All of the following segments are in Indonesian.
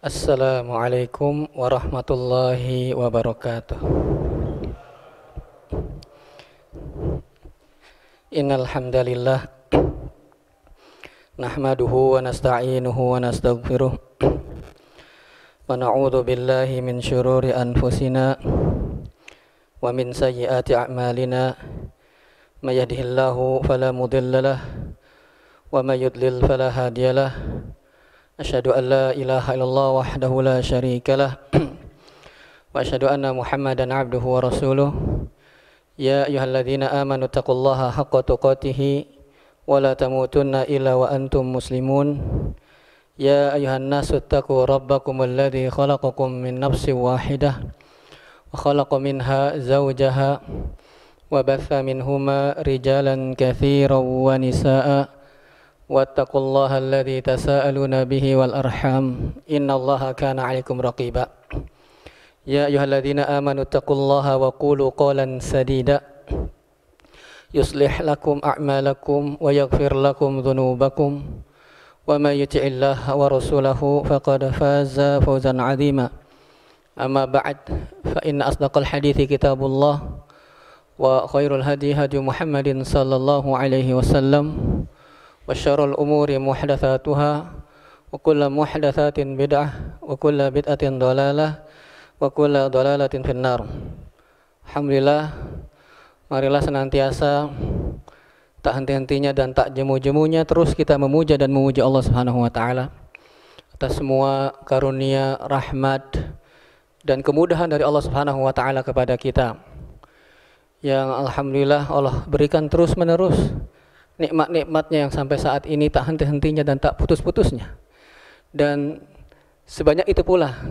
Assalamualaikum warahmatullahi wabarakatuh. Innal hamdalillah nahmaduhu wa nasta'inuhu wa nastaghfiruh wa na'udzu billahi min syururi anfusina wa min sayyiati a'malina may yahdihillahu fala mudhillalah wa may yudlil fala hadiyalah. Asyhadu an la ilaha illallah wahdahu la syarikalah wa asyhadu anna Muhammadan abduhu wa rasuluh. Ya ayyuhalladzina amanu taqullaha haqqa tuqatih wa la tamutunna illa wa antum muslimun. Ya ayyuhan nasu taqu rabbakumul ladzi khalaqakum min nafsin wahidah wa khalaqa minha zawjaha wa batha minhuma rijalan katsiran wa nisaa'a wattaqullaha alladzi tasaaluna bihi wal arham innallaha kana 'alaikum raqiba. Ya ayyuhalladzina amanu taqullaha wa qulu qawlan sadida yuslih lakum a'malakum wa yaghfir lakum dhunubakum wa may yuti'illaha wa rasulahu faqad faza fawzan 'azima. Amma ba'd, fa inna asdaqal hadithi kitabullah wa khairul hadi hadi Muhammadin sallallahu alaihi wasallam wa syarrul umuri muhdatsatuha wa kullu muhdatsatin bid'ah wa kullu bid'atin dhalalah wa kullu dhalalatin finnar. Alhamdulillah, marilah senantiasa tak henti-hentinya dan tak jemu-jemunya terus kita memuja dan memuji Allah Subhanahu wa taala atas semua karunia, rahmat dan kemudahan dari Allah Subhanahu wa taala kepada kita, yang alhamdulillah Allah berikan terus-menerus nikmat-nikmatnya yang sampai saat ini tak henti-hentinya dan tak putus-putusnya. Dan sebanyak itu pula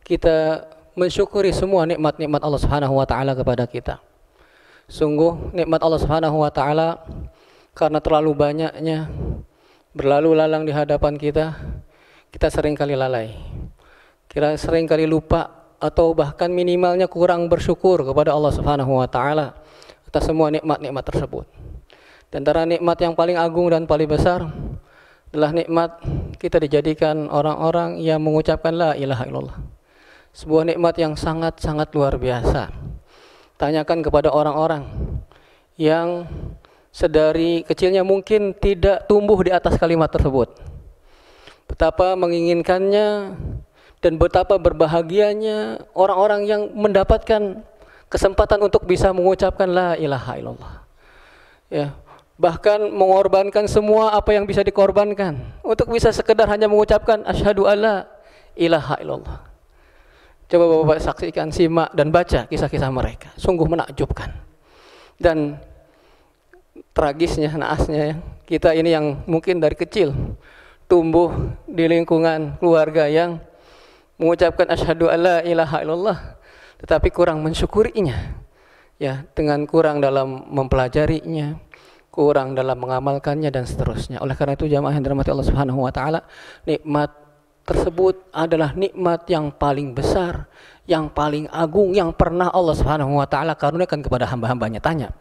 kita mensyukuri semua nikmat-nikmat Allah Subhanahu wa taala kepada kita. Sungguh nikmat Allah Subhanahu wa taala karena terlalu banyaknya berlalu lalang di hadapan kita, kita seringkali lalai. Kita seringkali lupa atau bahkan minimalnya kurang bersyukur kepada Allah Subhanahu wa taala atas semua nikmat-nikmat tersebut. Dan antara nikmat yang paling agung dan paling besar adalah nikmat kita dijadikan orang-orang yang mengucapkan la ilaha illallah. Sebuah nikmat yang sangat-sangat luar biasa. Tanyakan kepada orang-orang yang sedari kecilnya mungkin tidak tumbuh di atas kalimat tersebut, betapa menginginkannya dan betapa berbahagianya orang-orang yang mendapatkan kesempatan untuk bisa mengucapkan la ilaha illallah. Ya, bahkan mengorbankan semua apa yang bisa dikorbankan untuk bisa sekedar hanya mengucapkan asyhadu alla ilaha illallah. Coba Bapak saksikan, simak dan baca kisah-kisah mereka. Sungguh menakjubkan. Dan tragisnya, naasnya, kita ini yang mungkin dari kecil tumbuh di lingkungan keluarga yang mengucapkan asyhadu alla ilaha illallah tetapi kurang mensyukurinya. Ya, dengan kurang dalam mempelajarinya, kurang dalam mengamalkannya dan seterusnya. Oleh karena itu jamaah yang dirahmati Allah Subhanahu wa taala, nikmat tersebut adalah nikmat yang paling besar, yang paling agung yang pernah Allah Subhanahu wa taala karuniakan kepada hamba-hambanya. Tanya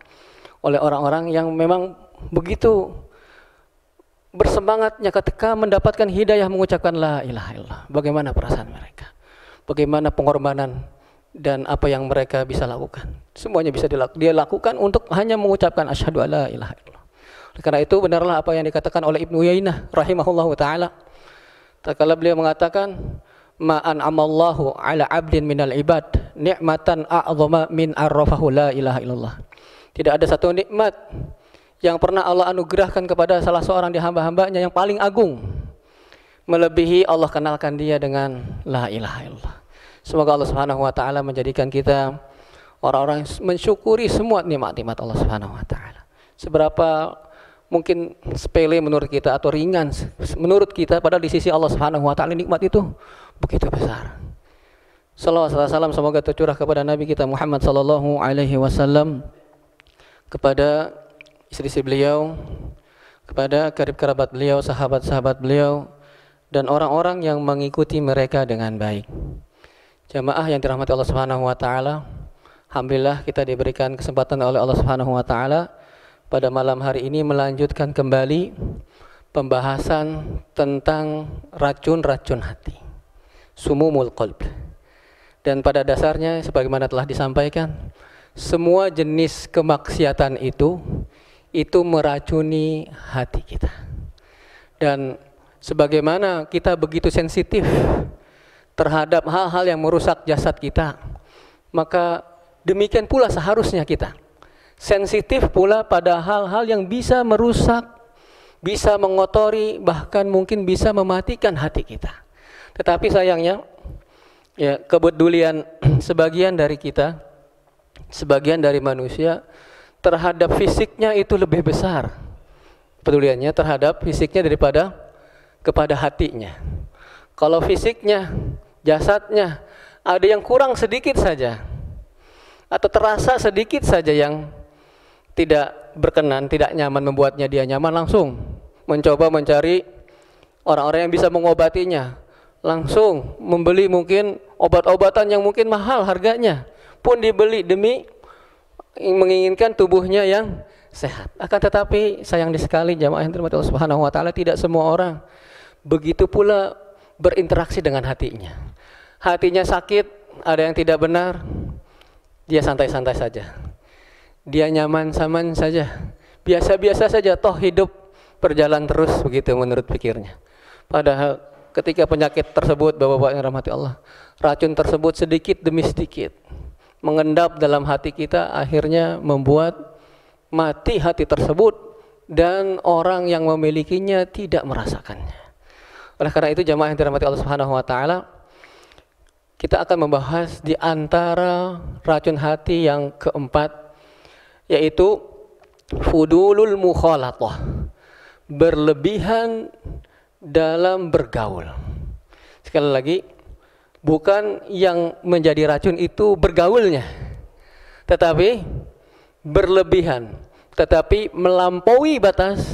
oleh orang-orang yang memang begitu bersemangatnya ketika mendapatkan hidayah mengucapkan la ilaha illallah. Bagaimana perasaan mereka? Bagaimana pengorbanan dan apa yang mereka bisa lakukan? Semuanya bisa dia lakukan untuk hanya mengucapkan asyhadu alla ilaha illallah. Karena itu benarlah apa yang dikatakan oleh Ibnu Uyainah rahimahullahu taala. Tatkala beliau mengatakan, ma an'amallahu ala 'abdin minal ibad ni'matan a'dhama min arrafahu la ilaha illallah. Tidak ada satu nikmat yang pernah Allah anugerahkan kepada salah seorang di hamba-hambanya yang paling agung melebihi Allah kenalkan dia dengan la ilaha illallah. Semoga Allah Subhanahu wa taala menjadikan kita orang-orang yang mensyukuri semua nikmat-nikmat Allah Subhanahu wa taala. Seberapa mungkin sepele menurut kita atau ringan menurut kita, padahal di sisi Allah Subhanahu wa taala nikmat itu begitu besar. Shalawat salam semoga tercurah kepada Nabi kita Muhammad sallallahu alaihi wasallam, kepada istri-istri beliau, kepada karib kerabat beliau, sahabat-sahabat beliau dan orang-orang yang mengikuti mereka dengan baik. Jamaah yang dirahmati Allah Subhanahu wa taala, alhamdulillah kita diberikan kesempatan oleh Allah Subhanahu wa taala pada malam hari ini melanjutkan kembali pembahasan tentang racun-racun hati. sumumul qalb. Dan pada dasarnya sebagaimana telah disampaikan, semua jenis kemaksiatan itu meracuni hati kita. Dan sebagaimana kita begitu sensitif terhadap hal-hal yang merusak jasad kita, maka demikian pula seharusnya kita sensitif pula pada hal-hal yang bisa merusak, bisa mengotori, bahkan mungkin bisa mematikan hati kita. Tetapi sayangnya, ya, kepedulian sebagian dari kita, sebagian dari manusia terhadap fisiknya itu lebih besar peduliannya terhadap fisiknya daripada kepada hatinya. Kalau fisiknya, jasadnya ada yang kurang sedikit saja atau terasa sedikit saja yang tidak berkenan, tidak nyaman, membuatnya dia nyaman, langsung mencoba mencari orang-orang yang bisa mengobatinya, langsung membeli mungkin obat-obatan yang mungkin mahal harganya pun dibeli demi menginginkan tubuhnya yang sehat. Akan tetapi sayang sekali jamaah yang dirahmati Allah Subhanahu wa taala, tidak semua orang begitu pula berinteraksi dengan hatinya. Hatinya sakit, ada yang tidak benar, dia santai-santai saja. Dia nyaman-nyaman saja, biasa-biasa saja, toh hidup berjalan terus begitu menurut pikirnya. Padahal ketika penyakit tersebut, Bapak-bapak yang rahmati Allah, racun tersebut sedikit demi sedikit mengendap dalam hati kita, akhirnya membuat mati hati tersebut dan orang yang memilikinya tidak merasakannya. Oleh karena itu jamaah yang dirahmati Allah Subhanahu wa taala, kita akan membahas di antara racun hati yang keempat, yaitu fudulul mukhalatah, berlebihan dalam bergaul. Sekali lagi, bukan yang menjadi racun itu bergaulnya, tetapi berlebihan, tetapi melampaui batas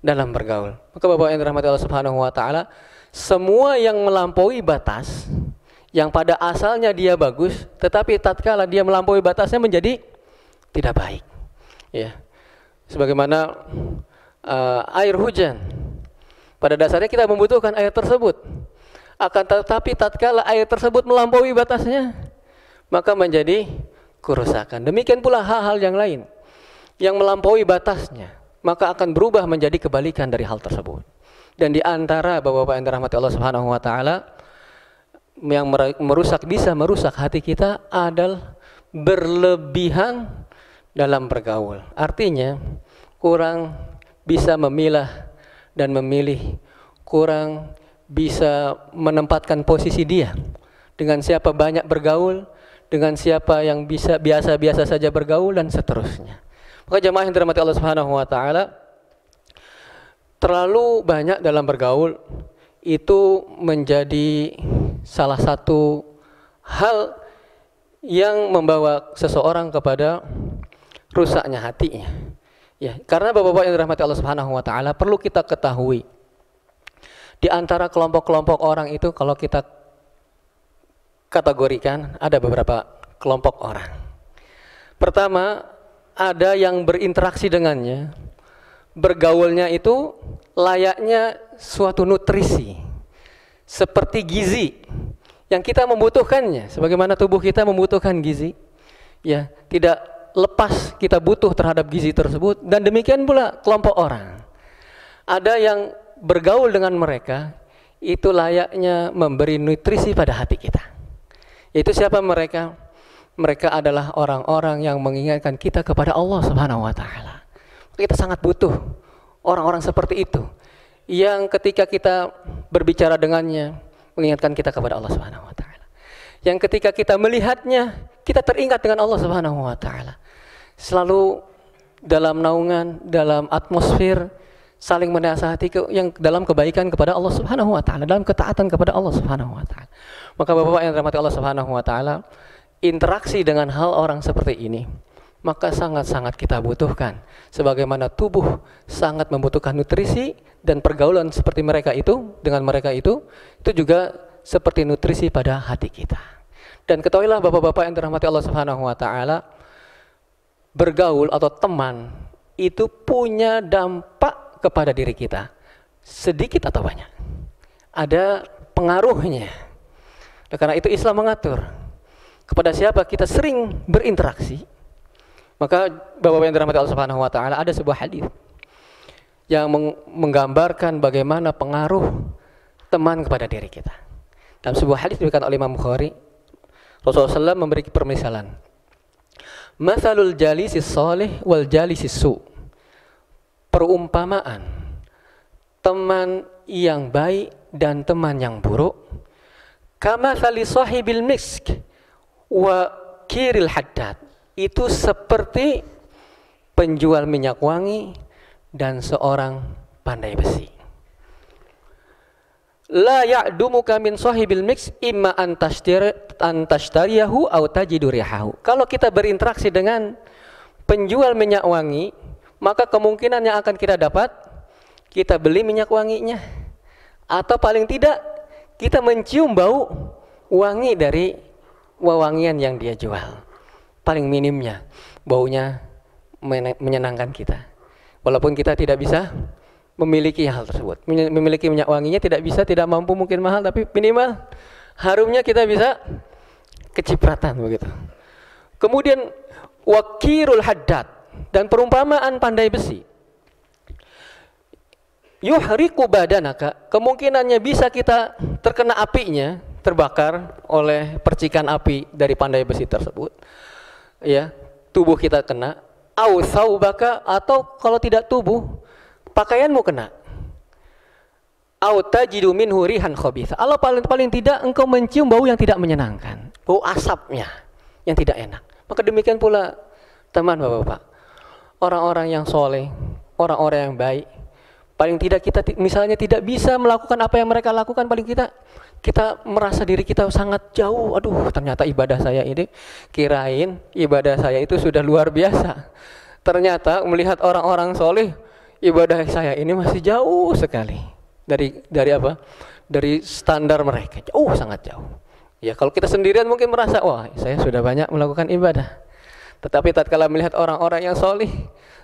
dalam bergaul. Maka Bapak yang dirahmati Allah Subhanahu wa taala, semua yang melampaui batas, yang pada asalnya dia bagus, tetapi tatkala dia melampaui batasnya menjadi tidak baik. Ya. Sebagaimana air hujan, pada dasarnya kita membutuhkan air tersebut. Akan tetapi tatkala air tersebut melampaui batasnya, maka menjadi kerusakan. Demikian pula hal-hal yang lain yang melampaui batasnya, maka akan berubah menjadi kebalikan dari hal tersebut. Dan di antara Bapak-bapak yang dirahmati Allah Subhanahu wa taala, yang bisa merusak hati kita adalah berlebihan dalam bergaul. Artinya kurang bisa memilah dan memilih, kurang bisa menempatkan posisi dia, dengan siapa banyak bergaul, dengan siapa yang bisa biasa-biasa saja bergaul, dan seterusnya. Maka jamaah yang dirahmati Allah Subhanahu wa taala, terlalu banyak dalam bergaul itu menjadi salah satu hal yang membawa seseorang kepada rusaknya hatinya. Ya, karena Bapak-bapak yang dirahmati Allah Subhanahu wa taala, perlu kita ketahui di antara kelompok-kelompok orang itu, kalau kita kategorikan ada beberapa kelompok orang. Pertama, ada yang berinteraksi dengannya, bergaulnya itu layaknya suatu nutrisi, seperti gizi yang kita membutuhkannya, sebagaimana tubuh kita membutuhkan gizi. Ya, tidak lepas kita butuh terhadap gizi tersebut. Dan demikian pula kelompok orang, ada yang bergaul dengan mereka itu layaknya memberi nutrisi pada hati kita. Yaitu siapa mereka? Mereka adalah orang-orang yang mengingatkan kita kepada Allah Subhanahu wa taala. Kita sangat butuh orang-orang seperti itu, yang ketika kita berbicara dengannya mengingatkan kita kepada Allah Subhanahu wa taala. Yang ketika kita melihatnya, kita teringat dengan Allah Subhanahu wa taala. Selalu dalam naungan, dalam atmosfer saling menasihati yang dalam kebaikan kepada Allah Subhanahu wa taala, dalam ketaatan kepada Allah Subhanahu wa taala. Maka Bapak yang dirahmati Allah Subhanahu wa taala, interaksi dengan hal orang seperti ini maka sangat-sangat kita butuhkan. Sebagaimana tubuh sangat membutuhkan nutrisi, dan pergaulan seperti mereka itu dengan mereka itu juga seperti nutrisi pada hati kita. Dan ketahuilah Bapak-bapak yang dirahmati Allah Subhanahu wa taala, bergaul atau teman itu punya dampak kepada diri kita, sedikit atau banyak. Ada pengaruhnya. Nah, karena itu Islam mengatur kepada siapa kita sering berinteraksi. Maka Bapak-bapak yang dirahmati Allah Subhanahu wa taala, ada sebuah hadis yang menggambarkan bagaimana pengaruh teman kepada diri kita. Dalam sebuah hadis diriwayatkan oleh Imam Bukhari, Rasulullah SAW memberi permisalan. Matsalul jalisis shalih wal jalisis su. Perumpamaan teman yang baik dan teman yang buruk, kamatsali sahibil misk wa kiril haddad. Itu seperti penjual minyak wangi dan seorang pandai besi. La ya'dumuka min sahibil mix imma antashtariyahu aw tajidu rihahu. Kalau kita berinteraksi dengan penjual minyak wangi, maka kemungkinan yang akan kita dapat, kita beli minyak wanginya, atau paling tidak kita mencium bau wangi dari wewangian yang dia jual. Paling minimnya baunya menyenangkan kita. Walaupun kita tidak bisa memiliki hal tersebut, memiliki minyak wanginya tidak bisa, tidak mampu, mungkin mahal, tapi minimal harumnya kita bisa kecipratan begitu. Kemudian wakirul haddad, dan perumpamaan pandai besi. Yuhriqu badanaka, kemungkinannya bisa kita terkena apinya, terbakar oleh percikan api dari pandai besi tersebut. Ya, tubuh kita kena, au thawbaka, atau kalau tidak tubuh, pakaianmu kena. Au tajidu minhu rihan khabitha, Allah paling tidak engkau mencium bau yang tidak menyenangkan, bau asapnya yang tidak enak. Maka demikian pula teman Bapak-bapak, orang-orang yang soleh, orang-orang yang baik, paling tidak kita misalnya tidak bisa melakukan apa yang mereka lakukan, paling kita merasa diri kita sangat jauh. Aduh, ternyata ibadah saya ini, kirain ibadah saya itu sudah luar biasa. Ternyata melihat orang-orang soleh, ibadah saya ini masih jauh sekali dari apa? Dari standar mereka. Jauh, sangat jauh. Ya, kalau kita sendirian mungkin merasa, wah, saya sudah banyak melakukan ibadah. Tetapi tatkala melihat orang-orang yang soleh,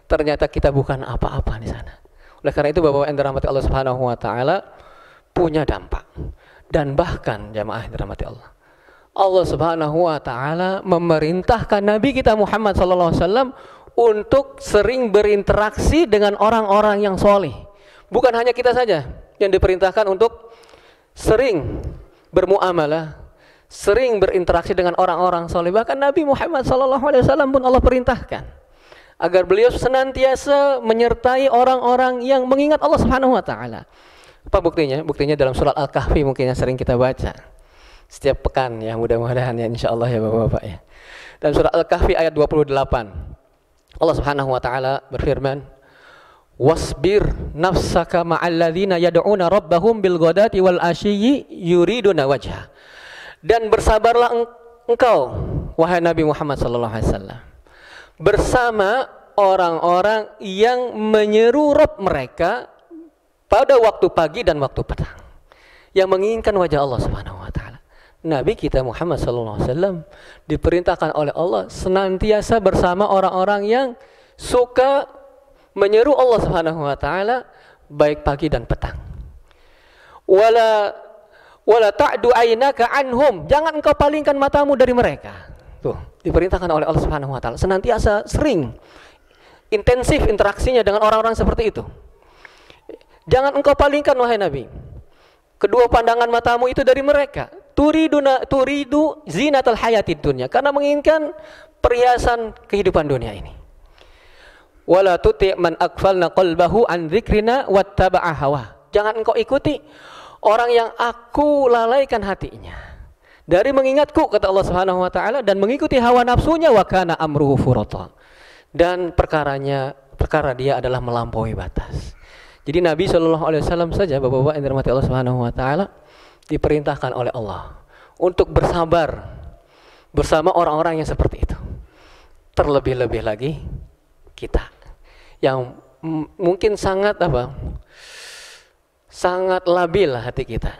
ternyata kita bukan apa-apa di sana. Oleh karena itu Bapak yang dirahmati Allah Subhanahu wa taala, punya dampak. Dan bahkan jamaah yang dirahmati Allah, Allah Subhanahu wa taala memerintahkan Nabi kita Muhammad sallallahu alaihi wasallam untuk sering berinteraksi dengan orang-orang yang soleh. Bukan hanya kita saja yang diperintahkan untuk sering bermuamalah, sering berinteraksi dengan orang-orang soleh. Bahkan Nabi Muhammad sallallahu alaihi wasallam pun Allah perintahkan agar beliau senantiasa menyertai orang-orang yang mengingat Allah Subhanahu wa taala. Apa buktinya? Buktinya dalam surat Al-Kahfi, mungkin yang sering kita baca setiap pekan ya, mudah-mudahan ya, insyaallah ya Bapak-bapak ya. Dalam surat Al-Kahfi ayat 28, Allah Subhanahu wa taala berfirman, wasbir nafsaka ma'al ladzina yad'una rabbahum bil ghadati wal ashiyyi yuriduna wajha. Dan bersabarlah engkau wahai Nabi Muhammad sallallahu alaihi wasallam bersama orang-orang yang menyeru Rabb mereka pada waktu pagi dan waktu petang, yang menginginkan wajah Allah Subhanahu wa taala. Nabi kita Muhammad sallallahu alaihi wasallam diperintahkan oleh Allah senantiasa bersama orang-orang yang suka menyeru Allah Subhanahu wa taala baik pagi dan petang. Wala ta'du aynaka anhum, jangan engkau palingkan matamu dari mereka. Tuh, diperintahkan oleh Allah Subhanahu wa taala senantiasa sering intensif interaksinya dengan orang-orang seperti itu. Jangan engkau palingkan wahai Nabi kedua pandangan matamu itu dari mereka. Turidu zinatal hayatid dunya, karena menginginkan perhiasan kehidupan dunia ini. Wala tuti' man aghfalna qalbahu an dzikrina wattaba'a hawa. Jangan engkau ikuti orang yang aku lalaikan hatinya dari mengingatku, kata Allah Subhanahu wa taala, dan mengikuti hawa nafsunya, wa kana amruhu furata, dan perkara dia adalah melampaui batas. Jadi Nabi Shallallahu Alaihi Wasallam saja, Bapak-bapak yang dirahmati Allah Subhanahu Wa Taala, diperintahkan oleh Allah untuk bersabar bersama orang-orang yang seperti itu. Terlebih-lebih lagi kita yang mungkin sangat labil hati kita.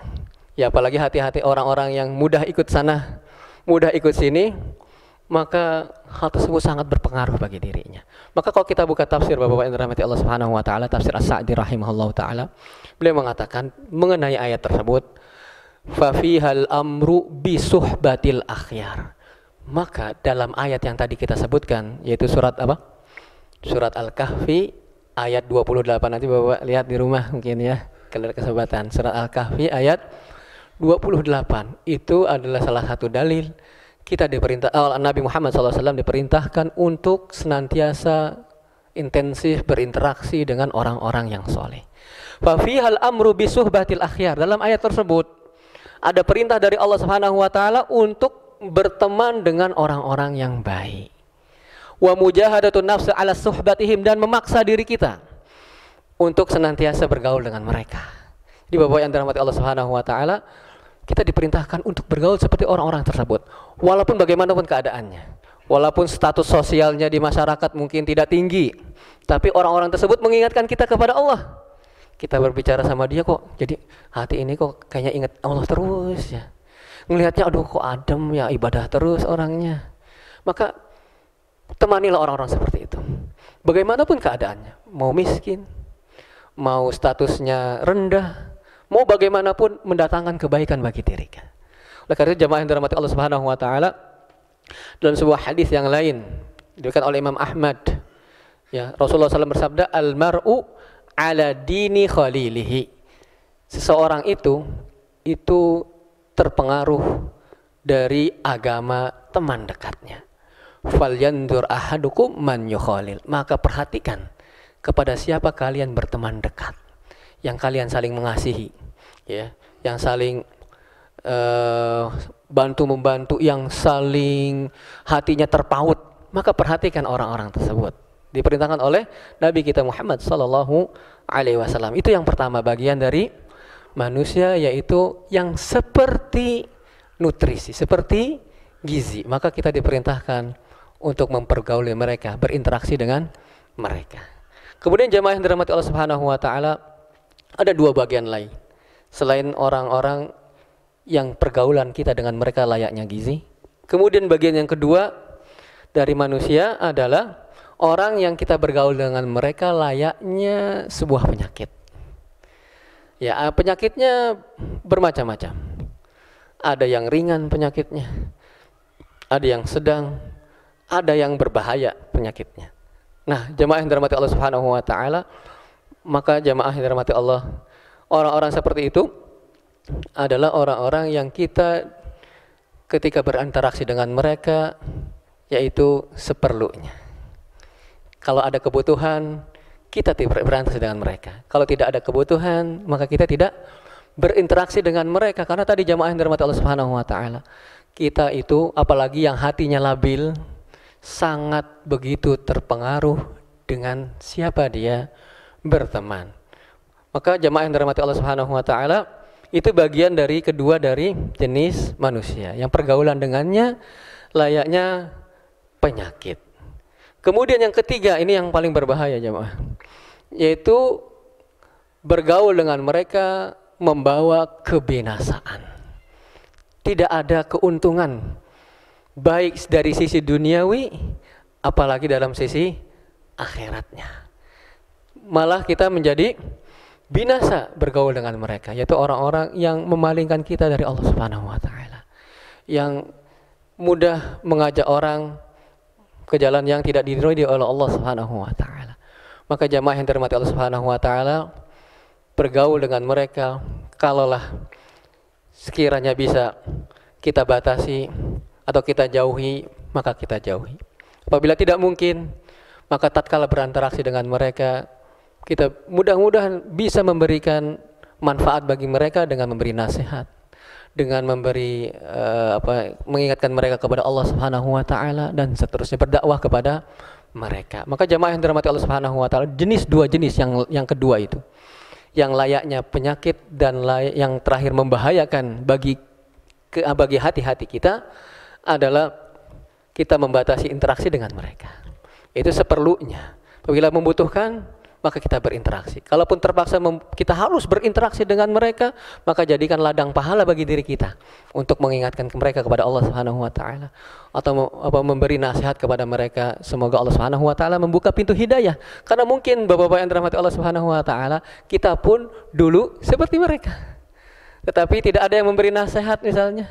Ya, apalagi hati-hati orang-orang yang mudah ikut sana, mudah ikut sini, maka hal tersebut sangat berpengaruh bagi dirinya. Maka kalau kita buka tafsir Bapak-bapak yang dirahmati Allah Subhanahu wa taala, tafsir As-Sa'di rahimahullahu taala, beliau mengatakan mengenai ayat tersebut, Fafihal amru bisuhbatil akhyar. Maka dalam ayat yang tadi kita sebutkan, yaitu surat apa? Surat Al-Kahfi ayat 28. Nanti Bapak lihat di rumah mungkin ya, kalau ada kesempatan. Surat Al-Kahfi ayat 28 itu adalah salah satu dalil kita diperintah, Nabi Muhammad SAW diperintahkan untuk senantiasa intensif berinteraksi dengan orang-orang yang soleh. Fafihal amru bisuhbatil akhyar. Dalam ayat tersebut ada perintah dari Allah Subhanahu wa taala untuk berteman dengan orang-orang yang baik. Wa mujahadatun nafsi ala suhbatihim, dan memaksa diri kita untuk senantiasa bergaul dengan mereka. Di Bapak yang dirahmati Allah Subhanahu wa taala, kita diperintahkan untuk bergaul seperti orang-orang tersebut, walaupun bagaimanapun keadaannya, walaupun status sosialnya di masyarakat mungkin tidak tinggi, tapi orang-orang tersebut mengingatkan kita kepada Allah. Kita berbicara sama dia kok jadi hati ini kok kayaknya ingat Allah terus ya. Ngelihatnya aduh kok adem ya, ibadah terus orangnya. Maka temanilah orang-orang seperti itu. Bagaimanapun keadaannya, mau miskin, mau statusnya rendah, mau bagaimanapun mendatangkan kebaikan bagi diri kita. Oleh karena itu jamaah yang dirahmati Allah Subhanahu wa taala, dalam sebuah hadis yang lain diriwayatkan oleh Imam Ahmad, ya, Rasulullah SAW bersabda, al-mar'u ala dini khalilihi. Seseorang itu terpengaruh dari agama teman dekatnya. Falyandur ahadukum man yukhalil. Maka perhatikan kepada siapa kalian berteman dekat, yang kalian saling mengasihi, ya, yang saling bantu membantu, yang saling hatinya terpaut. Maka perhatikan orang-orang tersebut. Diperintahkan oleh Nabi kita Muhammad sallallahu alaihi wasallam. Itu yang pertama, bagian dari manusia, yaitu yang seperti nutrisi, seperti gizi. Maka kita diperintahkan untuk mempergauli mereka, berinteraksi dengan mereka. Kemudian jamaah yang dirahmati Allah Subhanahu wa taala, ada dua bagian lain selain orang-orang yang pergaulan kita dengan mereka layaknya gizi. Kemudian bagian yang kedua dari manusia adalah orang yang kita bergaul dengan mereka layaknya sebuah penyakit. Ya, penyakitnya bermacam-macam. Ada yang ringan penyakitnya, ada yang sedang, ada yang berbahaya penyakitnya. Nah, jamaah yang dirahmati Allah Subhanahu wa taala, maka jamaah yang dirahmati Allah, orang-orang seperti itu adalah orang-orang yang kita ketika berinteraksi dengan mereka yaitu seperlunya. Kalau ada kebutuhan, kita berinteraksi dengan mereka. Kalau tidak ada kebutuhan, maka kita tidak berinteraksi dengan mereka. Karena tadi jamaah yang dirahmati Allah Subhanahu wa taala, kita itu apalagi yang hatinya labil, sangat begitu terpengaruh dengan siapa dia berteman. Maka jamaah yang dirahmati Allah Subhanahu wa taala, itu bagian dari kedua dari jenis manusia yang pergaulan dengannya layaknya penyakit. Kemudian yang ketiga, ini yang paling berbahaya jemaah, yaitu bergaul dengan mereka membawa kebinasaan. Tidak ada keuntungan baik dari sisi duniawi apalagi dalam sisi akhiratnya. Malah kita menjadi binasa bergaul dengan mereka, yaitu orang-orang yang memalingkan kita dari Allah Subhanahu wa taala, yang mudah mengajak orang ke jalan yang tidak diridhoi oleh Allah Subhanahu wa taala. Maka jamaah yang dirahmati Allah Subhanahu wa taala, bergaul dengan mereka kalaulah sekiranya bisa kita batasi atau kita jauhi, maka kita jauhi. Apabila tidak mungkin, maka tatkala berinteraksi dengan mereka, kita mudah-mudahan bisa memberikan manfaat bagi mereka dengan memberi nasihat, dengan memberi mengingatkan mereka kepada Allah Subhanahu wa taala, dan seterusnya berdakwah kepada mereka. Maka jamaah yang dirahmati Allah Subhanahu wa taala, dua jenis yang kedua itu, yang layaknya penyakit dan yang terakhir membahayakan bagi hati-hati kita adalah kita membatasi interaksi dengan mereka. Itu seperlunya. Apabila membutuhkan, maka kita berinteraksi. Kalaupun terpaksa kita harus berinteraksi dengan mereka, maka jadikan ladang pahala bagi diri kita untuk mengingatkan mereka kepada Allah Subhanahu wa taala, atau memberi nasihat kepada mereka. Semoga Allah Subhanahu wa taala membuka pintu hidayah. Karena mungkin Bapak-bapak yang dirahmati Allah Subhanahu wa taala, kita pun dulu seperti mereka. tetapi tidak ada yang memberi nasihat misalnya.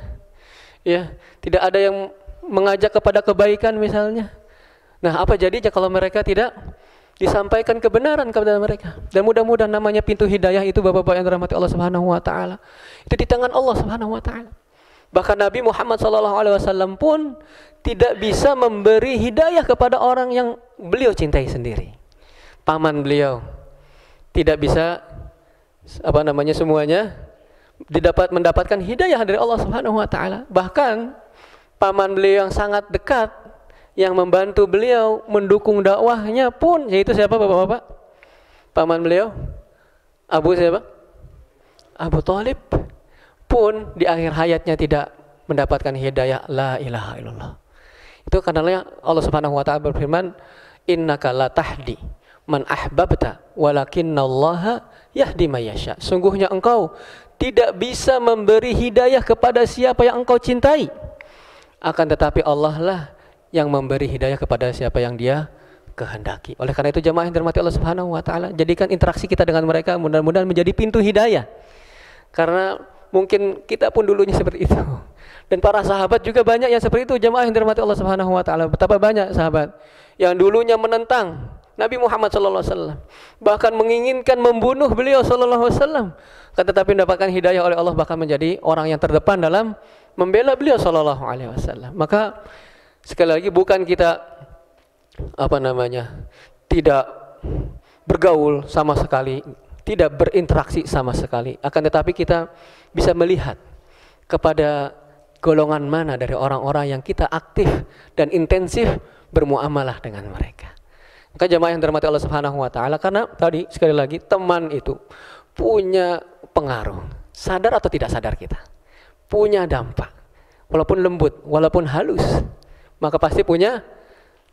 Ya, tidak ada yang mengajak kepada kebaikan misalnya. Nah, apa jadinya kalau mereka tidak disampaikan kebenaran kepada mereka? Dan mudah-mudahan namanya pintu hidayah itu Bapak-bapak yang dirahmati Allah Subhanahu wa taala, itu di tangan Allah Subhanahu wa taala. Bahkan Nabi Muhammad SAW pun tidak bisa memberi hidayah kepada orang yang beliau cintai sendiri. Paman beliau tidak bisa semuanya mendapatkan hidayah dari Allah Subhanahu wa taala. Bahkan paman beliau yang sangat dekat yang membantu beliau mendukung dakwahnya pun, yaitu siapa Bapak-bapak? Paman beliau Abu Thalib pun di akhir hayatnya tidak mendapatkan hidayah la ilaha illallah. Itu karena Allah Subhanahu wa taala berfirman, innaka la tahdi man ahbabta walakinallaha yahdi may yasha. Sungguhnya engkau tidak bisa memberi hidayah kepada siapa yang engkau cintai, akan tetapi Allah lah yang memberi hidayah kepada siapa yang Dia kehendaki. Oleh karena itu jamaah yang dirahmati Allah Subhanahu wa taala, jadikan interaksi kita dengan mereka mudah-mudahan menjadi pintu hidayah. Karena mungkin kita pun dulunya seperti itu. Dan para sahabat juga banyak yang seperti itu, jamaah yang dirahmati Allah Subhanahu wa taala. Betapa banyak sahabat yang dulunya menentang Nabi Muhammad sallallahu alaihi wasallam, bahkan menginginkan membunuh beliau sallallahu alaihi wasallam. Tetapi mendapatkan hidayah oleh Allah, bahkan menjadi orang yang terdepan dalam membela beliau sallallahu alaihi wasallam. Maka sekali lagi bukan kita tidak bergaul sama sekali, tidak berinteraksi sama sekali, akan tetapi kita bisa melihat kepada golongan mana dari orang-orang yang kita aktif dan intensif bermuamalah dengan mereka. Maka jamaah yang dirahmati Allah Subhanahu wa taala, karena tadi sekali lagi teman itu punya pengaruh, sadar atau tidak sadar kita, punya dampak. Walaupun lembut, walaupun halus, maka pasti punya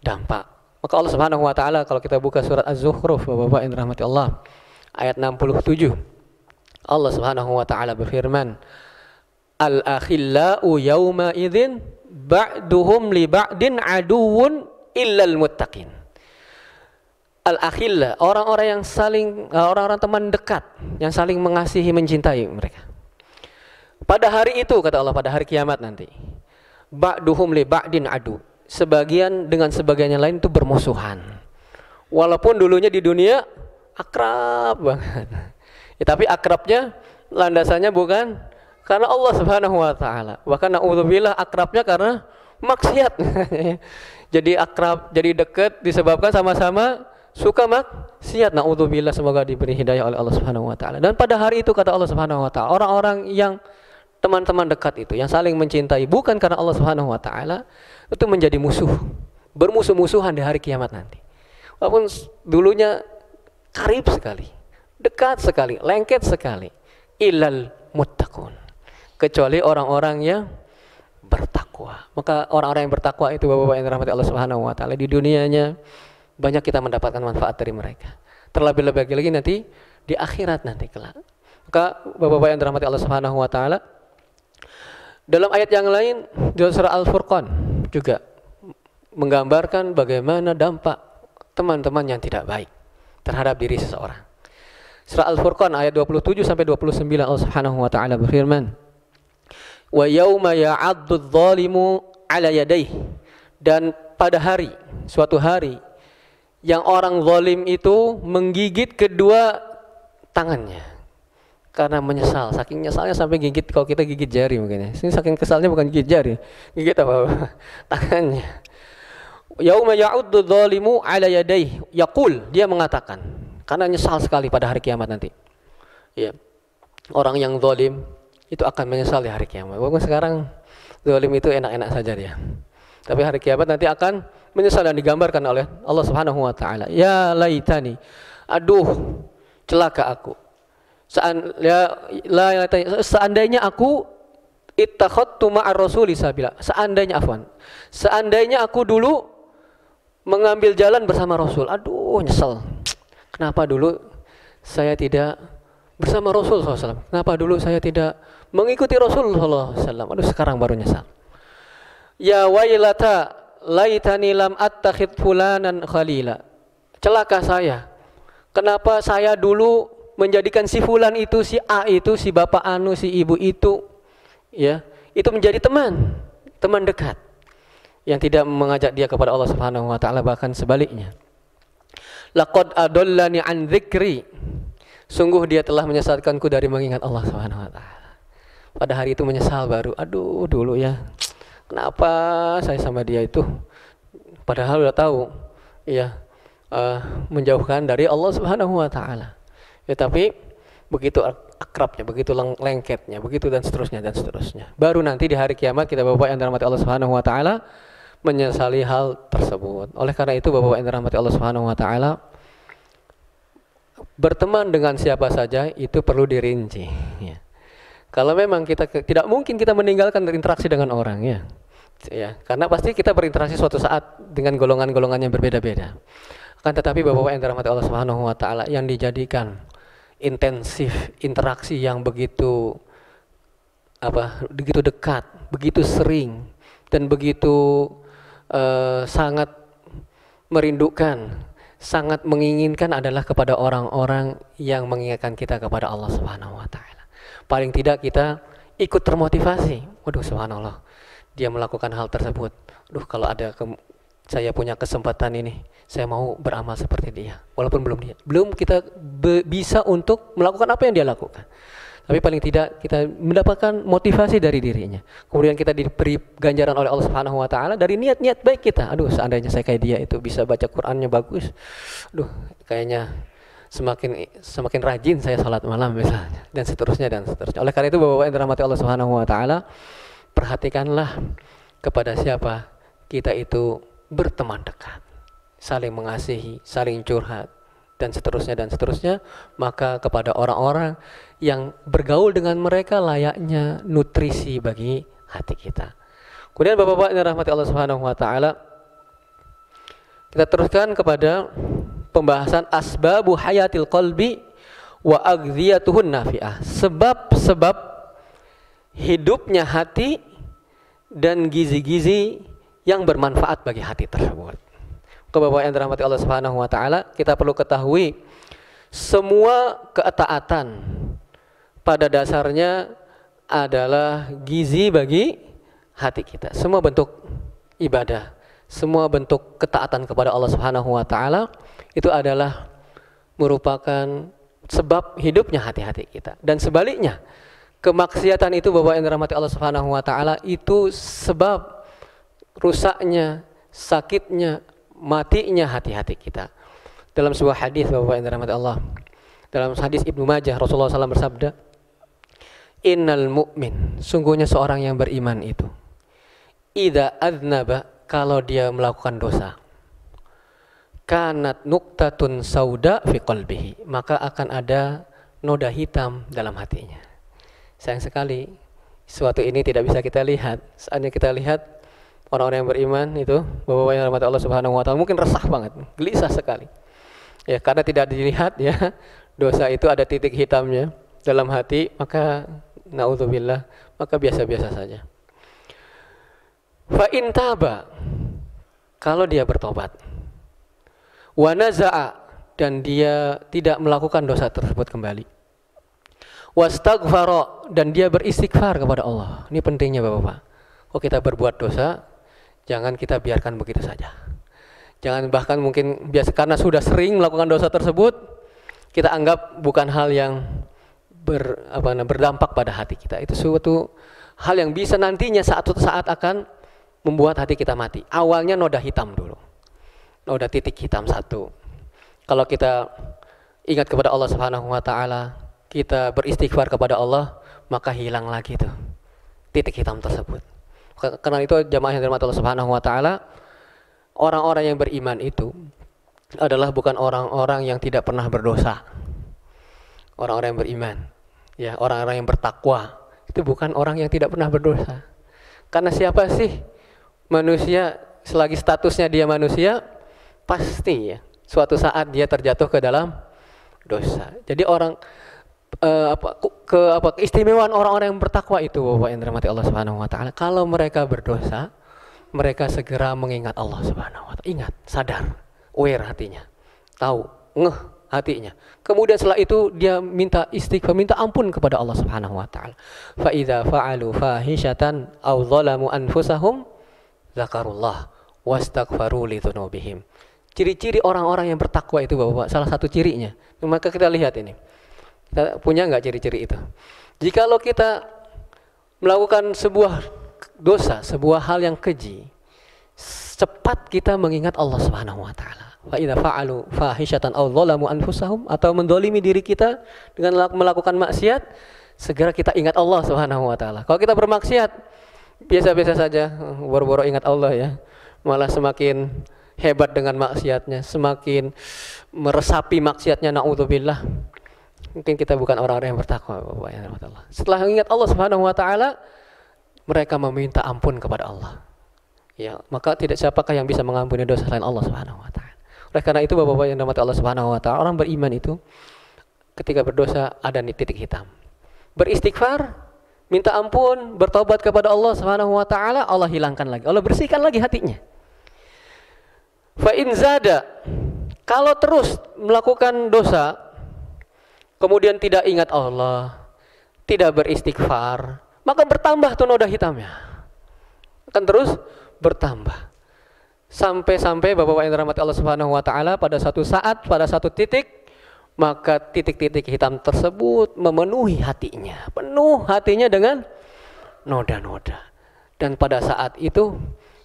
dampak. Maka Allah Subhanahu wa taala, kalau kita buka surat Az-Zukhruf, Bapak-bapak yang dirahmati Allah, ayat 67, Allah Subhanahu wa taala berfirman, al-akhillau yawma idzin ba'duhum li ba'din aduwwun illal muttaqin. Al-akhilla, orang-orang yang orang-orang teman dekat yang saling mengasihi, mencintai mereka. Pada hari itu, kata Allah, pada hari kiamat nanti, ba'duhum li ba'din adu, sebagian dengan sebagian yang lain itu bermusuhan. Walaupun dulunya di dunia akrab banget. Ya, tapi akrabnya landasannya bukan karena Allah Subhanahu wa taala. Bahkan naudzubillah akrabnya karena maksiat. Jadi akrab, jadi dekat disebabkan sama-sama suka maksiat. Naudzubillah, semoga diberi hidayah oleh Allah Subhanahu wa taala. Dan pada hari itu kata Allah Subhanahu wa taala, orang-orang yang teman-teman dekat itu yang saling mencintai bukan karena Allah Subhanahu wa taala, itu menjadi musuh, bermusuh-musuhan di hari kiamat nanti. Walaupun dulunya karib sekali, dekat sekali, lengket sekali, illal muttaqun, kecuali orang-orang yang bertakwa. Maka orang-orang yang bertakwa itu Bapak-bapak yang dirahmati Allah Subhanahu wa taala, di dunianya banyak kita mendapatkan manfaat dari mereka. Terlebih-lebih lagi nanti di akhirat nanti kelak. Maka Bapak-bapak yang dirahmati Allah Subhanahu wa taala, dalam ayat yang lain di surah Al-Furqan juga menggambarkan bagaimana dampak teman-teman yang tidak baik terhadap diri seseorang. Surah Al-Furqan ayat 27 sampai 29, Allah Subhanahu wa taala berfirman, "Wa yauma ya'addu adh-dhalimu 'ala yadayhi." Dan pada hari, suatu hari yang orang zalim itu menggigit kedua tangannya karena menyesal, saking nyesalnya sampai gigit, kalau kita gigit jari mungkin ya. Ini saking kesalnya bukan gigit jari, gigit apa? Tangannya. Yauma ya'uddu dzalimu 'ala yadayhi, yaqul, dia mengatakan, karena nyesal sekali pada hari kiamat nanti. Ya. Orang yang zalim itu akan menyesal di hari kiamat. Walaupun sekarang zalim itu enak-enak saja dia. Tapi hari kiamat nanti akan menyesal, dan digambarkan oleh Allah Subhanahu wa taala. Ya laitani, aduh celaka aku. Seandainya aku ittakhadtu ma'ar rasuli sabila. Seandainya aku dulu mengambil jalan bersama Rasul. Aduh, nyesel. Kenapa dulu saya tidak bersama Rasul SAW? Kenapa dulu saya tidak mengikuti Rasul SAW? Aduh, sekarang baru nyesal. Ya wailata laitani lam attakhid fulanan khalila. Celaka saya. Kenapa saya dulu menjadikan si fulan itu, si A itu, si bapak anu, si ibu itu, ya, itu menjadi teman dekat yang tidak mengajak dia kepada Allah Subhanahu wa taala, bahkan sebaliknya. Laqad adallani an dzikri. Sungguh dia telah menyesatkanku dari mengingat Allah Subhanahu wa taala. Pada hari itu menyesal baru, aduh dulu ya, kenapa saya sama dia itu, padahal udah tahu ya, menjauhkan dari Allah Subhanahu wa taala. Ya, tapi begitu akrabnya, begitu lengketnya, begitu dan seterusnya. Baru nanti di hari kiamat kita Bapak yang dirahmati Allah Subhanahu wa taala menyesali hal tersebut. Oleh karena itu Bapak yang dirahmati Allah Subhanahu wa taala, berteman dengan siapa saja itu perlu dirinci, ya. Kalau memang kita tidak mungkin kita meninggalkan berinteraksi dengan orang, ya, karena pasti kita berinteraksi suatu saat dengan golongan-golongan yang berbeda-beda. Akan tetapi Bapak yang dirahmati Allah Subhanahu wa taala, yang dijadikan intensif interaksi yang begitu dekat, begitu sering dan begitu sangat merindukan, sangat menginginkan adalah kepada orang-orang yang mengingatkan kita kepada Allah Subhanahu wa taala. Paling tidak kita ikut termotivasi. Waduh, subhanallah, dia melakukan hal tersebut. Duh, kalau saya punya kesempatan ini, saya mau beramal seperti dia. Walaupun belum kita bisa untuk melakukan apa yang dia lakukan, tapi paling tidak kita mendapatkan motivasi dari dirinya. Kemudian kita diberi ganjaran oleh Allah Subhanahu wa taala dari niat-niat baik kita. Aduh, seandainya saya kayak dia itu, bisa baca Qur'annya bagus. Aduh, kayaknya semakin rajin saya salat malam misalnya, dan seterusnya. Oleh karena itu Bapak yang dirahmati Allah Subhanahu wa taala, perhatikanlah kepada siapa kita itu berteman dekat, saling mengasihi, saling curhat, dan seterusnya. Maka kepada orang-orang yang bergaul dengan mereka layaknya nutrisi bagi hati kita. Kemudian Bapak-bapak yang dirahmati Allah Subhanahu wa taala, kita teruskan kepada pembahasan asbabu hayatil qalbi wa aghdhiyatuhun nafi'ah. Sebab-sebab hidupnya hati dan gizi-gizi yang bermanfaat bagi hati tersebut. Bapak yang dirahmati Allah Subhanahu wa taala, kita perlu ketahui semua ketaatan pada dasarnya adalah gizi bagi hati kita. Semua bentuk ibadah, semua bentuk ketaatan kepada Allah Subhanahu wa taala itu adalah merupakan sebab hidupnya hati-hati kita. Dan sebaliknya, kemaksiatan itu Bapak yang dirahmati Allah Subhanahu wa taala itu sebab rusaknya, sakitnya, matinya hati-hati kita. Dalam sebuah hadis Bapak yang dirahmati Allah, dalam hadis Ibnu Majah, Rasulullah SAW bersabda, innal mu'min, sungguhnya seorang yang beriman itu, idza adznaba, kalau dia melakukan dosa, kanat nuqtatun sauda fi qalbihi, maka akan ada noda hitam dalam hatinya. Sayang sekali sesuatu ini tidak bisa kita lihat. Saatnya kita lihat orang-orang yang beriman itu, Bapak-bapak yang dirahmati Allah Subhanahu wa taala, mungkin resah banget, gelisah sekali. Ya, karena tidak dilihat ya, dosa itu ada titik hitamnya dalam hati, maka naudzubillah, maka biasa-biasa saja. Fa in taba, kalau dia bertobat, wa naza'a, dan dia tidak melakukan dosa tersebut kembali, wastaghfara, dan dia beristighfar kepada Allah. Ini pentingnya Bapak-bapak. Kalau kita berbuat dosa, jangan kita biarkan begitu saja. Jangan bahkan mungkin karena sudah sering melakukan dosa tersebut, kita anggap bukan hal yang berdampak pada hati kita. Itu suatu hal yang bisa nantinya suatu saat akan membuat hati kita mati. Awalnya noda hitam dulu, noda titik hitam satu. Kalau kita ingat kepada Allah Subhanahu wa taala, kita beristighfar kepada Allah, maka hilang lagi tuh titik hitam tersebut. Karena itu jamaah yang dirahmati Allah Subhanahu wa taala, orang-orang yang beriman itu adalah bukan orang-orang yang tidak pernah berdosa. Orang-orang yang beriman, ya, orang-orang yang bertakwa itu bukan orang yang tidak pernah berdosa. Karena siapa sih manusia, selagi statusnya dia manusia, pasti ya suatu saat dia terjatuh ke dalam dosa. Jadi keistimewaan orang-orang yang bertakwa itu, Bapak yang dirahmati Allah Subhanahu wa taala, kalau mereka berdosa, mereka segera mengingat Allah Subhanahu wa taala. Ingat, sadar, aware hatinya. Tahu, ngeh hatinya. Kemudian setelah itu dia minta istighfar, minta ampun kepada Allah Subhanahu wa taala. Fa idza fa'alu fahishatan aw zalamu anfusahum zakarullah wastaghfaru li dzunubihim. Ciri-ciri orang-orang yang bertakwa itu Bapak, salah satu cirinya. Maka kita lihat ini. Kita punya enggak ciri-ciri itu? Jikalau kita melakukan sebuah dosa, sebuah hal yang keji, cepat kita mengingat Allah Subhanahu wa taala. Wa idza fa'alu fahishatan aw zalamu anfusahum, atau mendolimi diri kita dengan melakukan maksiat, segera kita ingat Allah Subhanahu wa taala. Kalau kita bermaksiat biasa-biasa saja, boro-boro ingat Allah ya, malah semakin hebat dengan maksiatnya, semakin meresapi maksiatnya, naudzubillah. Mungkin kita bukan orang-orang yang bertakwa, Bapak yang rahmat Allah. Setelah mengingat Allah Subhanahu wa taala, mereka meminta ampun kepada Allah. Ya, maka tidak siapakah yang bisa mengampuni dosa selain Allah Subhanahu wa taala. Oleh karena itu Bapak-bapak yang dirahmati Allah Subhanahu wa taala, orang beriman itu ketika berdosa ada titik hitam. Beristighfar, minta ampun, bertobat kepada Allah Subhanahu wa taala, Allah hilangkan lagi. Allah bersihkan lagi hatinya. Fa in zada, kalau terus melakukan dosa kemudian tidak ingat Allah, tidak beristighfar, maka bertambah tuh noda hitamnya. Akan terus bertambah. Sampai-sampai Bapak-bapak yang dirahmati Allah Subhanahu wa taala, pada satu saat, pada satu titik, maka titik-titik hitam tersebut memenuhi hatinya. Penuh hatinya dengan noda-noda. Dan pada saat itu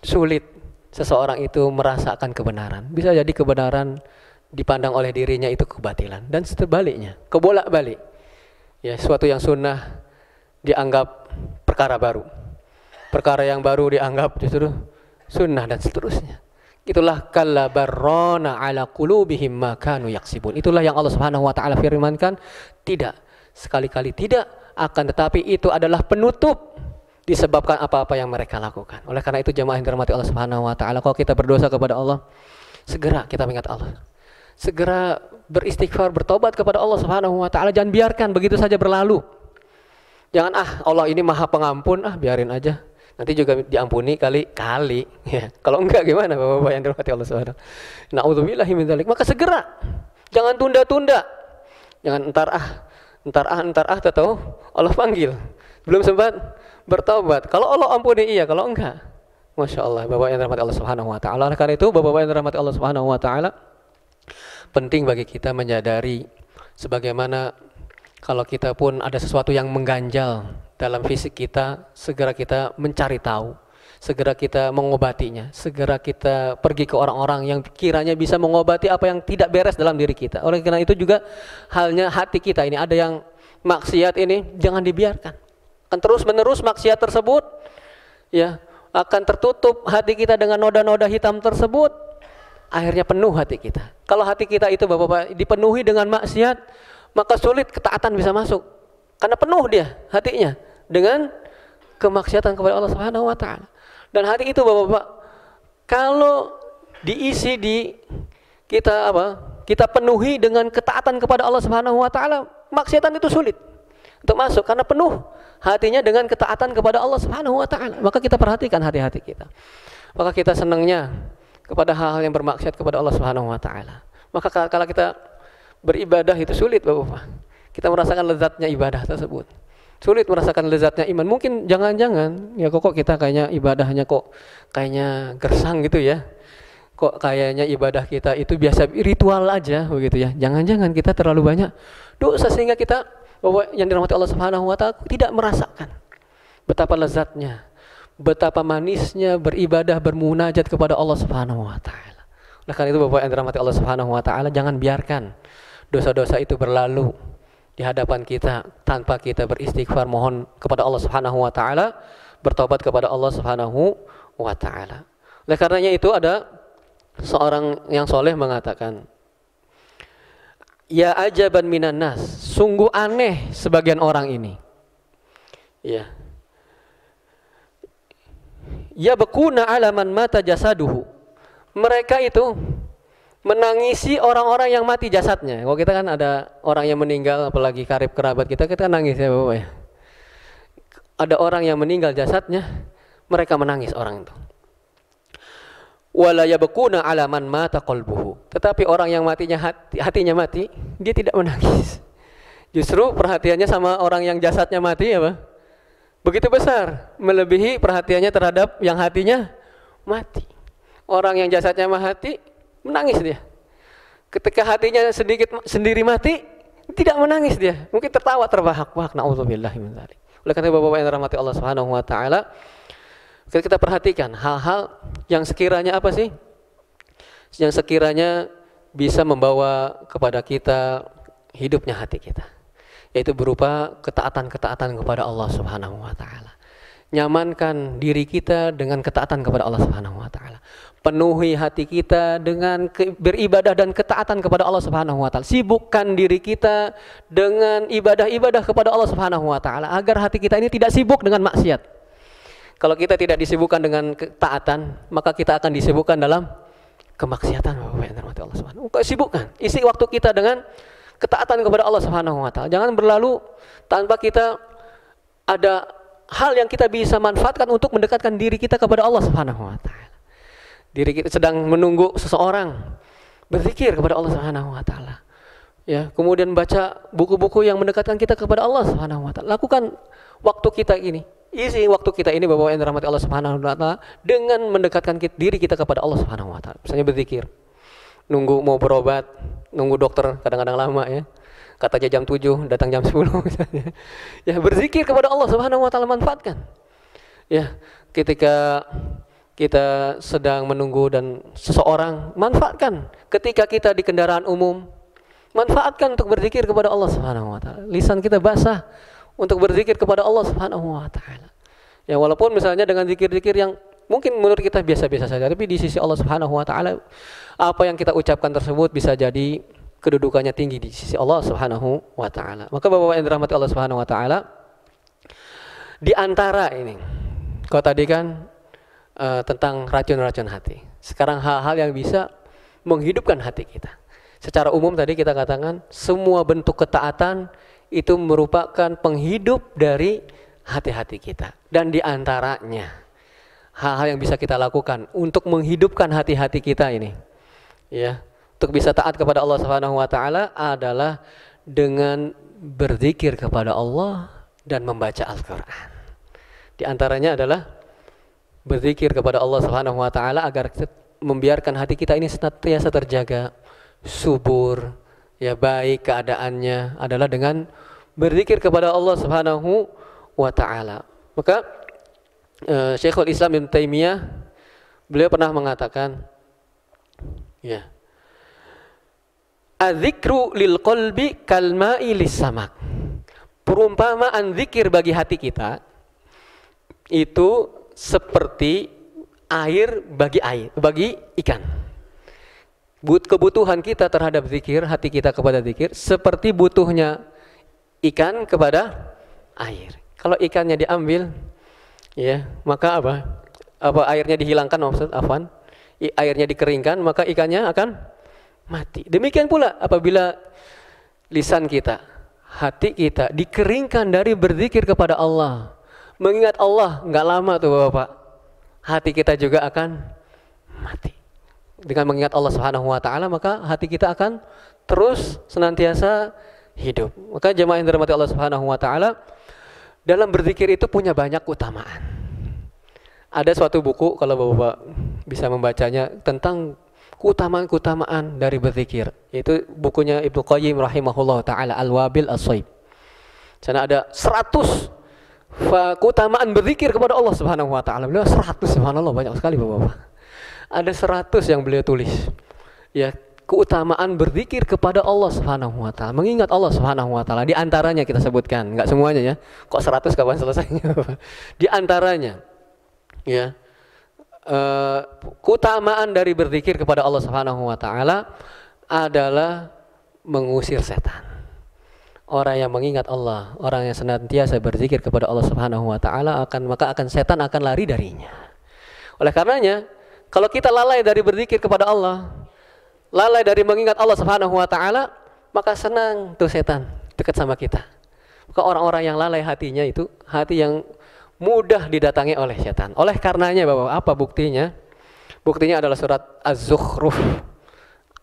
sulit seseorang itu merasakan kebenaran. Bisa jadi kebenaran dipandang oleh dirinya itu kebatilan, dan sebaliknya, kebolak-balik. Ya, sesuatu yang sunnah dianggap perkara baru, perkara yang baru dianggap justru sunnah, dan seterusnya. Itulah kalla barrana ala qulubihim ma kanu yaksibun. Itulah yang Allah Subhanahu wa taala firmankan, tidak, sekali-kali tidak, akan tetapi itu adalah penutup disebabkan apa-apa yang mereka lakukan. Oleh karena itu jemaah yang dirahmati Allah Subhanahu wa taala, kalau kita berdosa kepada Allah, segera kita mengingat Allah. Segera beristighfar, bertobat kepada Allah Subhanahu wa taala, jangan biarkan begitu saja berlalu. Jangan Allah ini Maha Pengampun, biarin aja. Nanti juga diampuni kali-kali ya. Kalau enggak gimana Bapak-bapak yang dirahmati Allah Subhanahu wa taala? Nauzubillahi min dzalik. Maka segera. Jangan tunda-tunda. Jangan entar tahu Allah panggil. Belum sempat bertobat. Kalau Allah ampuni iya, kalau enggak, Masya Allah, Bapak yang dirahmati Allah Subhanahu wa taala. Karena itu Bapak-bapak yang dirahmati Allah Subhanahu wa taala, penting bagi kita menyadari sebagaimana kalau kita pun ada sesuatu yang mengganjal dalam fisik kita, segera kita mencari tahu, segera kita mengobatinya, segera kita pergi ke orang-orang yang kiranya bisa mengobati apa yang tidak beres dalam diri kita. Oleh karena itu juga halnya hati kita ini, ada yang maksiat ini jangan dibiarkan. Akan terus menerus maksiat tersebut ya akan tertutup hati kita dengan noda-noda hitam tersebut. Akhirnya penuh hati kita. Kalau hati kita itu Bapak-bapak dipenuhi dengan maksiat, maka sulit ketaatan bisa masuk. Karena penuh dia hatinya dengan kemaksiatan kepada Allah Subhanahu wa taala. Dan hati itu Bapak-bapak kalau diisi di kita kita penuhi dengan ketaatan kepada Allah Subhanahu wa taala, maksiatan itu sulit untuk masuk karena penuh hatinya dengan ketaatan kepada Allah Subhanahu wa taala. Maka kita perhatikan hati-hati kita. Maka kita senangnya kepada hal-hal yang bermaksiat kepada Allah Subhanahu wa taala. Maka kalau kita beribadah itu sulit Bapak-bapak. Kita merasakan lezatnya ibadah tersebut. Sulit merasakan lezatnya iman. Mungkin jangan-jangan ya kok kita kayaknya ibadahnya kok kayaknya gersang gitu ya. Kok kayaknya ibadah kita itu biasa ritual aja begitu ya. Jangan-jangan kita terlalu banyak dosa sehingga kita Bapak yang dirahmati Allah Subhanahu wa taala tidak merasakan betapa lezatnya, betapa manisnya beribadah, bermunajat kepada Allah Subhanahu wa taala. Oleh karena itu Bapak yang dirahmati Allah Subhanahu wa taala, jangan biarkan dosa-dosa itu berlalu di hadapan kita tanpa kita beristighfar, mohon kepada Allah Subhanahu wa taala, bertobat kepada Allah Subhanahu wa taala. Oleh karenanya itu ada seorang yang soleh mengatakan, ya ajaban minan nas, sungguh aneh sebagian orang ini. Ya. Ya bekuna ala man mata jasaduhu. Mereka itu menangisi orang-orang yang mati jasadnya. Kalau kita kan ada orang yang meninggal, apalagi karib kerabat kita kan nangis ya Bapak ya. Ada orang yang meninggal jasadnya, mereka menangis orang itu. Wala yabkuna ala man mata qalbuhu. Tetapi orang yang hatinya mati, dia tidak menangis. Justru perhatiannya sama orang yang jasadnya mati apa? Begitu besar, melebihi perhatiannya terhadap yang hatinya mati. Orang yang jasadnya mati, menangis dia. Ketika hatinya sendiri mati, tidak menangis dia. Mungkin tertawa terbahak-bahak. Na'udzubillahi min dzalik. Oleh karena Bapak-bapak yang dirahmati Allah Subhanahu wa taala, kita perhatikan hal-hal yang sekiranya apa sih? Yang sekiranya bisa membawa kepada kita hidupnya hati kita, yaitu berupa ketaatan-ketaatan kepada Allah Subhanahu wa taala. Nyamankan diri kita dengan ketaatan kepada Allah Subhanahu wa taala. Penuhi hati kita dengan beribadah dan ketaatan kepada Allah Subhanahu wa taala. Sibukkan diri kita dengan ibadah-ibadah kepada Allah Subhanahu wa taala agar hati kita ini tidak sibuk dengan maksiat. Kalau kita tidak disibukkan dengan ketaatan, maka kita akan disibukkan dalam kemaksiatan. Bapak yang dirahmati Allah Subhanahu wa taala. Sibukkan, isi waktu kita dengan ketaatan kepada Allah Subhanahu wa taala. Jangan berlalu tanpa kita ada hal yang kita bisa manfaatkan untuk mendekatkan diri kita kepada Allah Subhanahu wa taala. Diri kita sedang menunggu seseorang, berzikir kepada Allah Subhanahu wa taala. Ya, kemudian baca buku-buku yang mendekatkan kita kepada Allah Subhanahu wa taala. Lakukan waktu kita ini. Isi waktu kita ini Bapak yang dirahmati Allah Subhanahu wa taala dengan mendekatkan diri kita kepada Allah Subhanahu wa taala. Misalnya berzikir. Nunggu mau berobat, nunggu dokter kadang-kadang lama ya. Katanya jam 7, datang jam 10 misalnya. Ya, berzikir kepada Allah Subhanahu wa taala, manfaatkan. Ya, ketika kita sedang menunggu dan seseorang, manfaatkan. Ketika kita di kendaraan umum, manfaatkan untuk berzikir kepada Allah Subhanahu wa taala. Lisan kita basah untuk berzikir kepada Allah Subhanahu wa taala. Ya, walaupun misalnya dengan zikir-zikir yang mungkin menurut kita biasa-biasa saja, tapi di sisi Allah Subhanahu wa taala apa yang kita ucapkan tersebut bisa jadi kedudukannya tinggi di sisi Allah Subhanahu wa taala. Maka Bapak-bapak yang dirahmati Allah Subhanahu wa taala, di antara ini, kalau tadi kan tentang racun-racun hati. Sekarang hal-hal yang bisa menghidupkan hati kita. Secara umum tadi kita katakan semua bentuk ketaatan itu merupakan penghidup dari hati-hati kita. Dan di antaranya hal-hal yang bisa kita lakukan untuk menghidupkan hati-hati kita ini, ya, untuk bisa taat kepada Allah Subhanahu wa taala adalah dengan berzikir kepada Allah dan membaca Al-Qur'an. Di antaranya adalah berzikir kepada Allah Subhanahu wa taala agar membiarkan hati kita ini senantiasa terjaga, subur, ya, baik keadaannya adalah dengan berzikir kepada Allah Subhanahu wa taala. Maka Syekhul Islam Ibnu Taimiyah beliau pernah mengatakan, ya, az-zikru lil qalbi kal ma'i lis samak. Perumpamaan zikir bagi hati kita itu seperti air bagi ikan. Kebutuhan kita terhadap zikir, hati kita kepada zikir seperti butuhnya ikan kepada air. Kalau ikannya diambil, ya, maka apa airnya dihilangkan, airnya dikeringkan, maka ikannya akan mati. Demikian pula apabila lisan kita, hati kita dikeringkan dari berzikir kepada Allah, mengingat Allah, nggak lama tuh Bapak, hati kita juga akan mati. Dengan mengingat Allah Subhanahu wa taala, maka hati kita akan terus senantiasa hidup. Maka jemaah yang dirahmati Allah Subhanahu wa taala, dalam berzikir itu punya banyak keutamaan. Ada suatu buku kalau Bapak bisa membacanya tentang keutamaan-keutamaan dari berzikir. Itu bukunya Ibnu Qayyim rahimahullah taala, Al-Wabil As-Shaib. Sana ada 100 keutamaan berzikir kepada Allah Subhanahu wa taala. Beliau 100, subhanallah, banyak sekali Bapak-bapak. Ada 100 yang beliau tulis. Ya, keutamaan berzikir kepada Allah Subhanahu wa taala, mengingat Allah Subhanahu wa taala. Di antaranya kita sebutkan, enggak semuanya ya. Kok 100 kapan selesainya? Di antaranya, ya, keutamaan dari berzikir kepada Allah Subhanahu wa taala adalah mengusir setan. Orang yang mengingat Allah, orang yang senantiasa berzikir kepada Allah Subhanahu wa taala maka setan akan lari darinya. Oleh karenanya, kalau kita lalai dari berzikir kepada Allah, lalai dari mengingat Allah Subhanahu wa taala, maka senang tuh setan dekat sama kita. Maka orang-orang yang lalai hatinya itu hati yang mudah didatangi oleh setan. Oleh karenanya Bapak, apa buktinya? Buktinya adalah surat Az-Zukhruf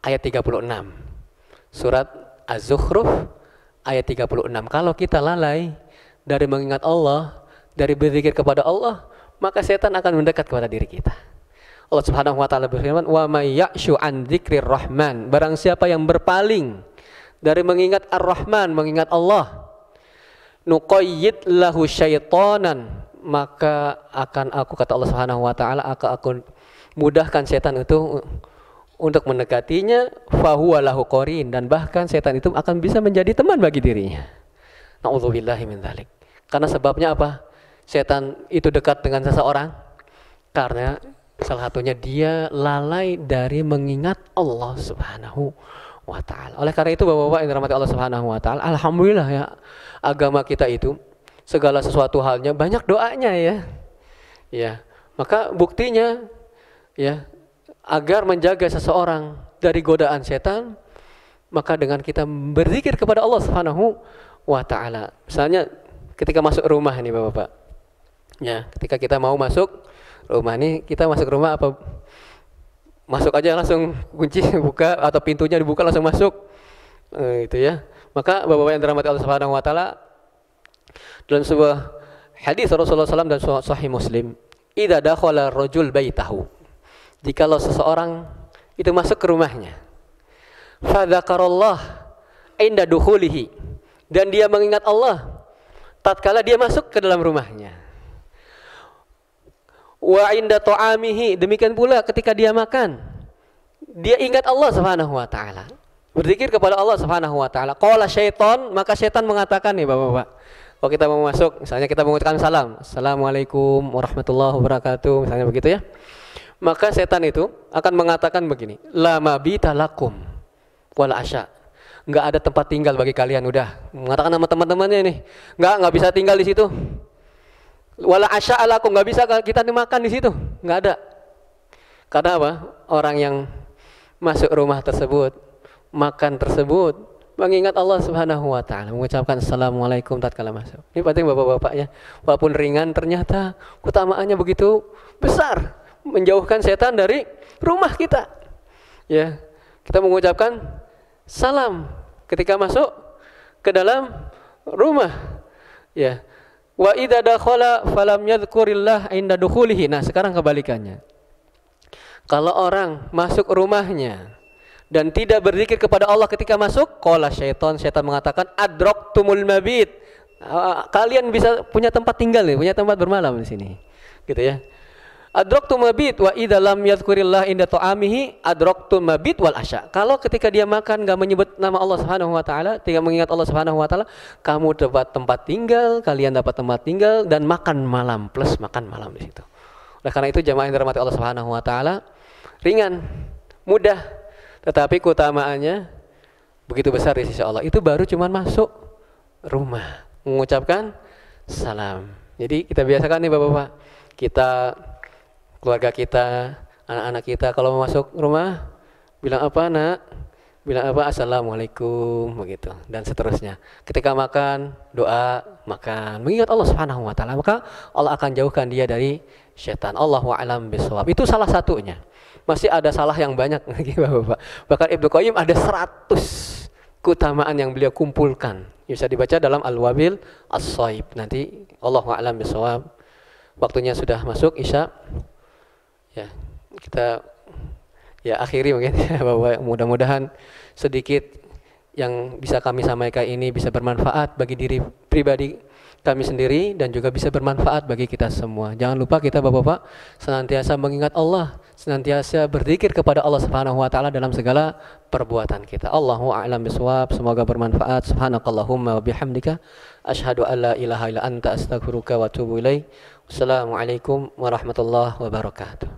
ayat 36. Surat Az-Zukhruf ayat 36. Kalau kita lalai dari mengingat Allah, dari berzikir kepada Allah, maka setan akan mendekat kepada diri kita. Allah Subhanahu wa taala berfirman, "Wa may ya'shu an dzikrir rahman." Barang siapa yang berpaling dari mengingat Ar-Rahman, mengingat Allah, nuqayyid lahu syaitanan, maka akan aku, kata Allah Subhanahu wa taala, akan aku mudahkan setan itu untuk mendekatinya, fahuwa lahu qarin, dan bahkan setan itu akan bisa menjadi teman bagi dirinya. Na'udzubillahi min dzalik. Karena sebabnya apa? Setan itu dekat dengan seseorang karena salah satunya dia lalai dari mengingat Allah Subhanahu wa ta'ala. Oleh karena itu Bapak-bapak yang dirahmati Allah Subhanahu wa ta'ala, alhamdulillah ya, agama kita itu segala sesuatu halnya banyak doanya ya. Ya, maka buktinya ya, agar menjaga seseorang dari godaan setan, maka dengan kita berzikir kepada Allah Subhanahu wa ta'ala. Misalnya ketika masuk rumah nih Bapak-bapak. Ya, ketika kita mau masuk rumah nih, kita masuk rumah apa? Masuk aja langsung kunci buka atau pintunya dibuka langsung masuk. Itu ya. Maka Bapak-bapak yang dirahmati Allah Subhanahu wa taala, dalam sebuah hadis Rasulullah SAW dan Sahih Muslim, idza dakhala rajul baitahu, jikalau seseorang itu masuk ke rumahnya, fa dzakarallah inda dukhulihi, dan dia mengingat Allah tatkala dia masuk ke dalam rumahnya, wa inda ta'amihi, demikian pula ketika dia makan, dia ingat Allah Subhanahu wa taala, berzikir kepada Allah Subhanahu wa taala. Qala syaitan, maka syaitan mengatakan nih Bapak-bapak, kalau kita mau masuk, misalnya kita mengucapkan salam, Assalamualaikum warahmatullahi wabarakatuh, misalnya begitu ya, maka setan itu akan mengatakan begini, la mabita lakum wala asya, enggak ada tempat tinggal bagi kalian, udah mengatakan sama teman-temannya nih, enggak bisa tinggal di situ. Wala asya alakum, nggak bisa kita makan di situ, nggak ada. Karena apa? Orang yang masuk rumah tersebut, makan tersebut, mengingat Allah Subhanahu wa taala, mengucapkan Assalamualaikum tatkala masuk. Ini penting Bapak-bapak ya. Walaupun ringan, ternyata keutamaannya begitu besar, menjauhkan setan dari rumah kita. Ya, kita mengucapkan salam ketika masuk ke dalam rumah. Ya. Wa idza dakhala falam yadhkurillah inda dukhulihi. Nah, sekarang kebalikannya. Kalau orang masuk rumahnya dan tidak berzikir kepada Allah ketika masuk, qala syaitan, setan mengatakan adraktumul mabit. Kalian bisa punya tempat tinggal nih, punya tempat bermalam di sini. Gitu ya. Adraktum mabit wa idza lam yadhkurillah inda ta'amihi adraktum mabit wal asya. Kalau ketika dia makan enggak menyebut nama Allah Subhanahu wa taala, tidak mengingat Allah Subhanahu wa taala, kamu dapat tempat tinggal, kalian dapat tempat tinggal dan makan malam plus makan malam di situ. Oleh karena itu jamaah yang dirahmati Allah Subhanahu wa taala, ringan, mudah, tetapi keutamaannya begitu besar di sisi Allah. Itu baru cuman masuk rumah, mengucapkan salam. Jadi kita biasakan nih Bapak-bapak, kita, keluarga kita, anak-anak kita kalau mau masuk rumah bilang apa nak? Bilang apa? Assalamualaikum, begitu, dan seterusnya. Ketika makan, doa, makan, mengingat Allah Subhanahu wa taala, maka Allah akan jauhkan dia dari setan. Allahu a'lam bishawab. Itu salah satunya. Masih ada salah yang banyak lagi Bapak-bapak. Bahkan Ibnu Qayyim ada 100 keutamaan yang beliau kumpulkan. Bisa dibaca dalam Al-Wabil As-Shaib. Nanti Allahu a'lam bishawab. Waktunya sudah masuk Isya. Ya, kita ya akhiri mungkin ya Bapak. Mudah-mudahan sedikit yang bisa kami sampaikan ini bisa bermanfaat bagi diri pribadi kami sendiri dan juga bisa bermanfaat bagi kita semua. Jangan lupa kita Bapak-bapak senantiasa mengingat Allah, senantiasa berzikir kepada Allah Subhanahu wa taala dalam segala perbuatan kita. Allahu a'lam bishawab. Semoga bermanfaat. Subhanakallahumma wa bihamdika asyhadu an la ilaha illa anta astaghfiruka wa atubu ilaik. Wassalamualaikum warahmatullahi wabarakatuh.